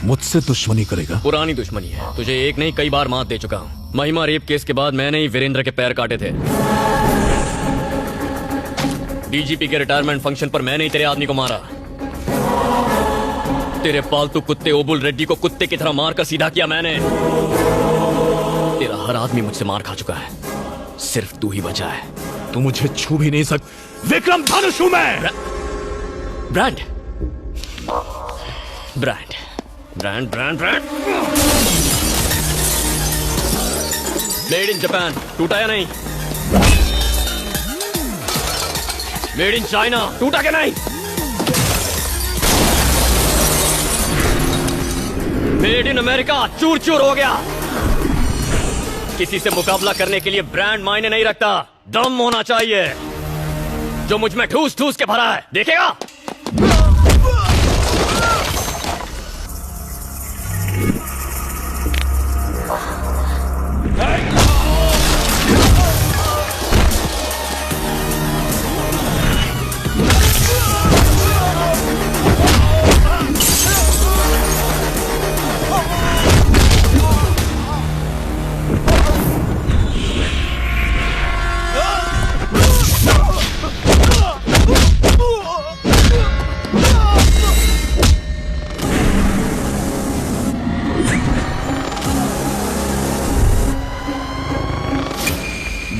मुझसे दुश्मनी करेगा? पुरानी दुश्मनी है, तुझे एक नहीं कई बार मात दे चुका हूँ। महिमा रेप केस के बाद मैंने ही वीरेंद्र के पैर काटे थे। डीजीपी के रिटायरमेंट फंक्शन पर मैंने ही तेरे आदमी को मारा। तेरे पालतू कुत्ते ओबुल रेड्डी को कुत्ते की तरह मारकर सीधा किया मैंने। तेरा हर आदमी मुझसे मार खा चुका है, सिर्फ तू ही बचा है। तू मुझे छू भी नहीं विक्रम धनुष हूं मैं। Brand brand brand brand brand made in Japan, टूटा या नहीं? मेड इन चाइना, टूटा क्या नहीं? मेड इन अमेरिका, चूर चूर हो गया। किसी से मुकाबला करने के लिए ब्रांड मायने नहीं रखता, दम होना चाहिए जो मुझ में ठूस ठूस के भरा है। देखेगा?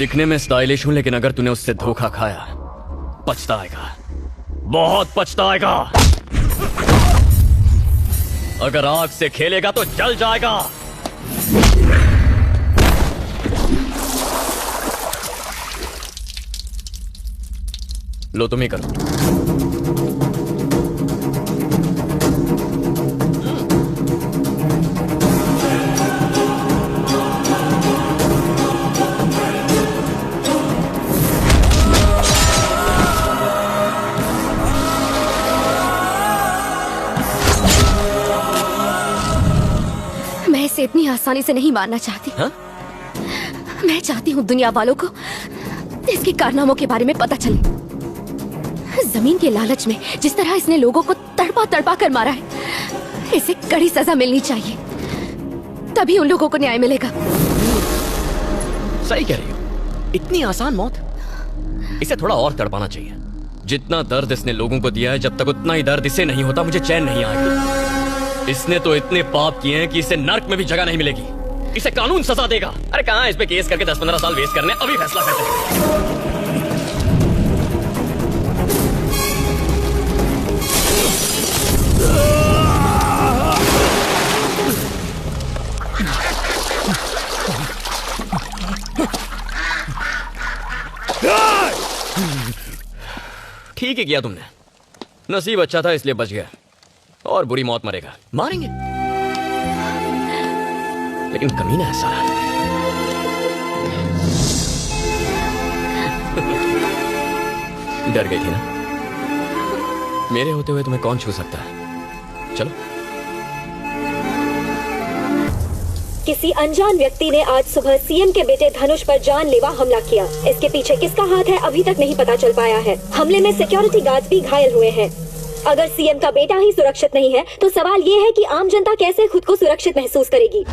दिखने में स्टाइलिश हूं, लेकिन अगर तूने उससे धोखा खाया पछताएगा, बहुत पछताएगा। अगर आग से खेलेगा तो जल जाएगा। लो तुम ही करो। इतनी आसानी से नहीं मारना चाहती। हा? मैं चाहती हूँ दुनिया वालों को इसके कारनामों के बारे में पता चले। जमीन के लालच में जिस तरह इसने लोगों को तड़पा तड़पा कर मारा है, इसे कड़ी सजा मिलनी चाहिए, तभी उन लोगों को न्याय मिलेगा। सही कह रही हो, इतनी आसान मौत? इसे थोड़ा और तड़पाना चाहिए। जितना दर्द इसने लोगों को दिया है, जब तक उतना ही दर्द इसे नहीं होता मुझे चैन नहीं आएगा। इसने तो इतने पाप किए हैं कि इसे नर्क में भी जगह नहीं मिलेगी। इसे कानून सजा देगा। अरे कहां इस पे केस करके 10-15 साल वेस्ट करने, अभी फैसला करते हैं। ठीक ही किया तुमने, नसीब अच्छा था इसलिए बच गया, और बुरी मौत मरेगा। मारेंगे, लेकिन कमीना है सारा। डर गई थी ना? मेरे होते हुए तुम्हें कौन छू सकता है? चलो। किसी अनजान व्यक्ति ने आज सुबह सीएम के बेटे धनुष पर जानलेवा हमला किया। इसके पीछे किसका हाथ है अभी तक नहीं पता चल पाया है। हमले में सिक्योरिटी गार्ड्स भी घायल हुए हैं। अगर सीएम का बेटा ही सुरक्षित नहीं है तो सवाल ये है कि आम जनता कैसे खुद को सुरक्षित महसूस करेगी।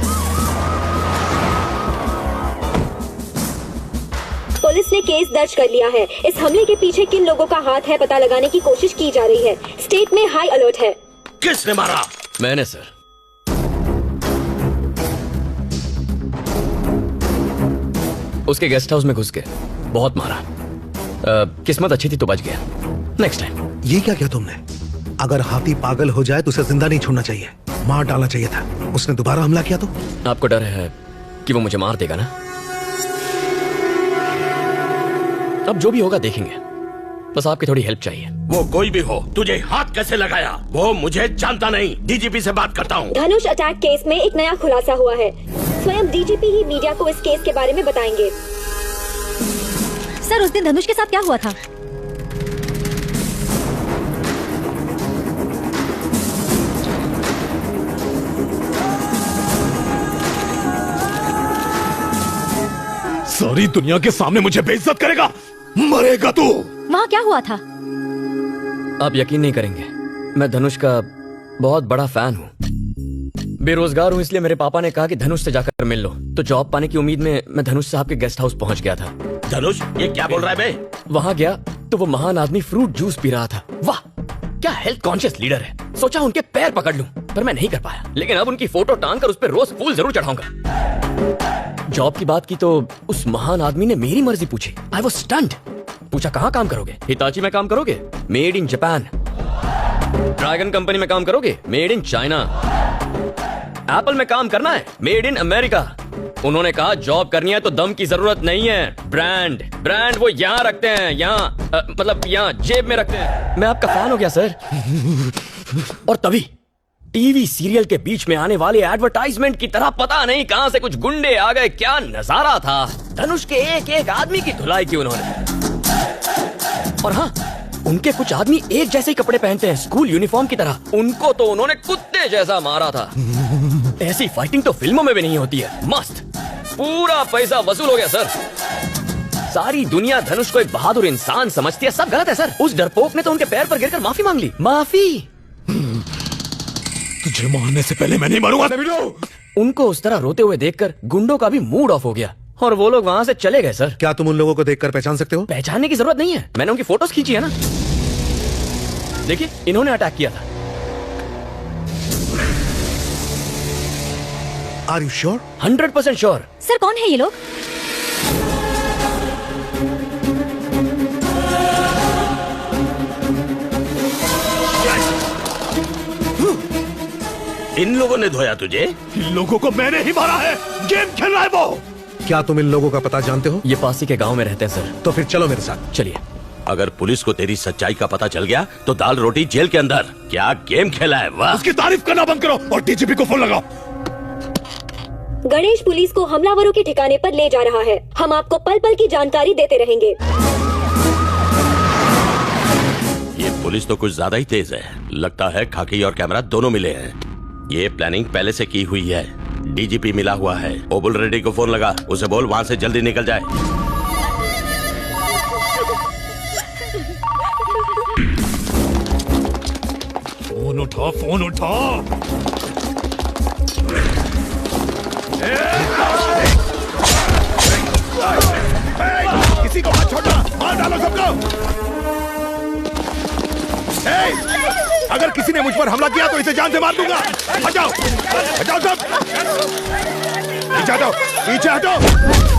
पुलिस ने केस दर्ज कर लिया है। इस हमले के पीछे किन लोगों का हाथ है पता लगाने की कोशिश की जा रही है। स्टेट में हाई अलर्ट है। किसने मारा? मैंने सर। उसके गेस्ट हाउस में घुस के बहुत मारा। किस्मत अच्छी थी तो बच गया। Next time. ये क्या किया तुमने? अगर हाथी पागल हो जाए तो उसे जिंदा नहीं छोड़ना चाहिए, मार डालना चाहिए था। उसने दोबारा हमला किया तो? आपको डर है कि वो मुझे मार देगा ना? अब जो भी होगा देखेंगे, बस आपकी थोड़ी हेल्प चाहिए। वो कोई भी हो, तुझे हाथ कैसे लगाया? वो मुझे जानता नहीं। डीजीपी से बात करता हूँ। धनुष अटैक केस में एक नया खुलासा हुआ है। स्वयं डीजीपी ही मीडिया को इस केस के बारे में बताएंगे। सर, उस दिन धनुष के साथ क्या हुआ था? सारी दुनिया के सामने मुझे बेइज्जत करेगा, मरेगा तू। वहाँ क्या हुआ था? आप यकीन नहीं करेंगे, मैं धनुष का बहुत बड़ा फैन हूँ। बेरोजगार हूँ, इसलिए मेरे पापा ने कहा कि धनुष से जाकर मिल लो। तो जॉब पाने की उम्मीद में मैं धनुष साहब के गेस्ट हाउस पहुंच गया था। धनुष, ये क्या बोल रहा है बे? वहां गया तो वो महान आदमी फ्रूट जूस पी रहा था। वाह, क्या हेल्थ कॉन्शियस लीडर है। सोचा उनके पैर पकड़ लूं, पर मैं नहीं कर पाया। लेकिन अब उनकी फोटो टांग कर उस पर रोज फूल जरूर चढ़ाऊंगा। जॉब की बात की तो उस महान आदमी ने मेरी मर्जी पूछी। I was stunned. पूछा कहाँ काम करोगे? हिताची में काम करोगे? Made in Japan. Dragon company में काम करोगे? Made in China. एप्पल में काम करना है? Made in America. उन्होंने कहा जॉब करनी है तो दम की जरूरत नहीं है, ब्रांड वो यहाँ रखते हैं, यहाँ मतलब यहाँ जेब में रखते हैं। मैं आपका फैन हो गया सर। और तभी टीवी सीरियल के बीच में आने वाले एडवर्टाइजमेंट की तरह पता नहीं कहां से कुछ गुंडे आ गए। क्या नजारा था। धनुष के एक एक आदमी की धुलाई की उन्होंने। और हाँ, उनके कुछ आदमी एक जैसे ही कपड़े पहनते हैं, स्कूल यूनिफॉर्म की तरह। उनको तो उन्होंने कुत्ते जैसा मारा था। ऐसी फाइटिंग तो फिल्मों में भी नहीं होती है। मस्त, पूरा पैसा वसूल हो गया सर। सारी दुनिया धनुष को एक बहादुर इंसान समझती है। सब गलत है सर। उस डरपोक ने तो उनके पैर पर गिरकर माफी मांग ली। माफी? तुझे मारने से पहले मैं नहीं मरूंगा। उनको उस तरह रोते हुए देखकर गुंडों का भी मूड ऑफ हो गया और वो लोग वहां से चले गए सर। क्या तुम उन लोगों को देखकर पहचान सकते हो? पहचानने की जरूरत नहीं है, मैंने उनकी फोटोज खींची है ना। देखिए, इन्होंने अटैक किया था। Are you sure? 100% sure. Sir कौन है ये लोग? इन लोगों ने धोया तुझे? इन लोगों को मैंने ही मारा है। गेम खेल रहा है वो। क्या तुम इन लोगों का पता जानते हो? ये पास ही के गांव में रहते हैं सर। तो फिर चलो मेरे साथ। चलिए। अगर पुलिस को तेरी सच्चाई का पता चल गया तो दाल रोटी जेल के अंदर। क्या गेम खेला है, वाह। उसकी तारीफ करना बंद करो और डीजीपी को फोन लगाओ। गणेश पुलिस को हमलावरों के ठिकाने पर ले जा रहा है। हम आपको पल पल की जानकारी देते रहेंगे। ये पुलिस तो कुछ ज्यादा ही तेज है। लगता है खाकी और कैमरा दोनों मिले हैं। ये प्लानिंग पहले से की हुई है। डीजीपी मिला हुआ है। ओबुल रेड्डी को फोन लगा, उसे बोल वहां से जल्दी निकल जाए। फोन उठा, फोन उठा। किसी को मत छोड़ना, मार डालो सबको। अगर किसी ने मुझ पर हमला किया तो इसे जान से मार दूंगा। हटाओ, हटाओ सब। पीछे हटो, पीछे हटो।